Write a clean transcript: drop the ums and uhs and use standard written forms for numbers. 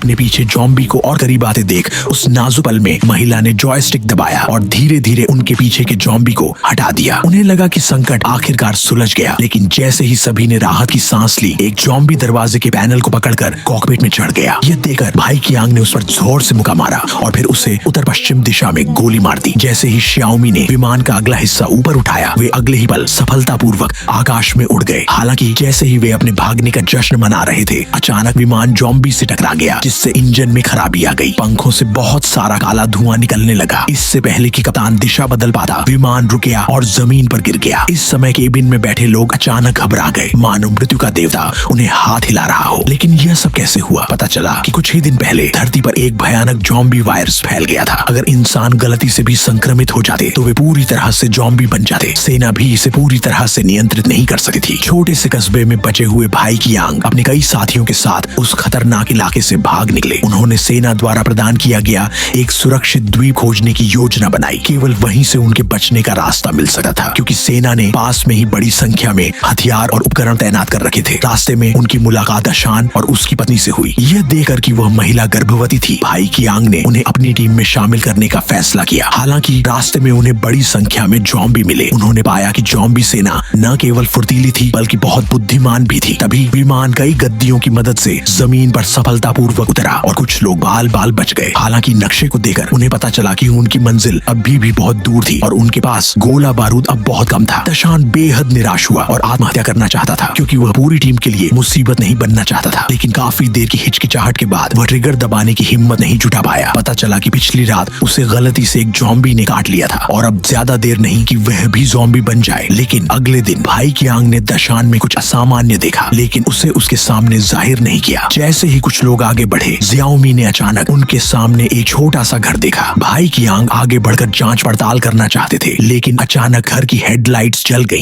अपने पीछे जॉम्बी को और करीब आते देख उस नाजुक पल में महिला ने जॉयस्टिक दबाया और धीरे धीरे उनके पीछे के जॉम्बी को हटा दिया। उन्हें लगा कि संकट आखिरकार सुलझ गया, लेकिन जैसे ही सभी ने राहत की सांस ली, एक जॉम्बी दरवाजे के पैनल को पकड़कर कॉकपिट में चढ़ गया। यह देखकर भाई की आंग ने उस पर जोर से मुक्का मारा और फिर उसे उत्तर पश्चिम दिशा में गोली मार दी। जैसे ही श्याओमी ने विमान का अगला हिस्सा ऊपर उठाया, वे अगले ही पल सफलतापूर्वक आकाश में उड़ गए। हालांकि जैसे ही वे अपने भागने का जश्न मना रहे थे, अचानक विमान जॉम्बी से टकरा गया, जिससे इंजन में खराबी आ गई। पंखों से बहुत सारा काला धुआं निकलने लगा। इससे पहले कि कप्तान दिशा बदल पाता, विमान रुक गया और जमीन पर गिर गया। इस समय केबिन में बैठे लोग अचानक घबरा गए, मानो मृत्यु का देवता उन्हें हाथ हिला रहा हो। लेकिन यह सब कैसे हुआ? पता चला कि कुछ ही दिन पहले धरती पर एक भयानक जॉम्बी वायरस फैल गया था। अगर इंसान गलती से भी संक्रमित हो जाते तो वे पूरी तरह से जॉम्बी बन जाते। सेना भी इसे पूरी तरह से नियंत्रित नहीं कर सकती थी। छोटे से कस्बे में बचे हुए भाई की आंग अपने कई साथियों के साथ उस खतरनाक इलाके से भाग निकले। उन्होंने सेना द्वारा प्रदान किया गया एक सुरक्षित द्वीप खोजने की योजना बनाई। केवल वहीं से उनके बचने का रास्ता मिल सकता था, क्योंकि सेना ने पास में ही बड़ी संख्या में हथियार और उपकरण तैनात कर रखे थे। रास्ते में उनकी मुलाकात अशान और उसकी पत्नी से हुई। यह देखकर कि वह महिला गर्भवती थी, भाई की आंग ने उन्हें अपनी टीम में शामिल करने का फैसला किया। हालांकि रास्ते में उन्हें बड़ी संख्या में जॉम्बी मिले। उन्होंने पाया कि जॉम्बी सेना न केवल फुर्तीली थी बल्कि बहुत बुद्धिमान भी थी। तभी विमान कई गद्दियों की मदद से जमीन पर सफलतापूर्वक उतरा और कुछ लोग बाल बाल बच गए। हालांकि नक्शे को देखकर उन्हें पता चला कि उनकी मंजिल अभी भी बहुत दूर थी और उनके पास गोला बारूद अब बहुत कम था। दशान बेहद निराश हुआ और आत्महत्या करना चाहता था, क्योंकि वह पूरी टीम के लिए मुसीबत नहीं बनना चाहता था। लेकिन काफी देर की हिचकिचाहट के बाद वह ट्रिगर दबाने की हिम्मत नहीं जुटा पाया। पता चला कि पिछली रात उसे गलती से एक जॉम्बी ने काट लिया था और अब ज्यादा देर नहीं कि वह भी जॉम्बी बन जाए। लेकिन अगले दिन भाई की आंग ने दशान में कुछ असामान्य देखा, लेकिन उसे उसके सामने जाहिर नहीं किया। जैसे ही कुछ लोग आगे बढ़े, जियाओमी ने अचानक उनके सामने एक छोटा सा घर देखा। भाई की आंग आगे बढ़कर जांच पड़ताल करना चाहते थे, लेकिन अचानक घर की हेडलाइट्स जल गईं।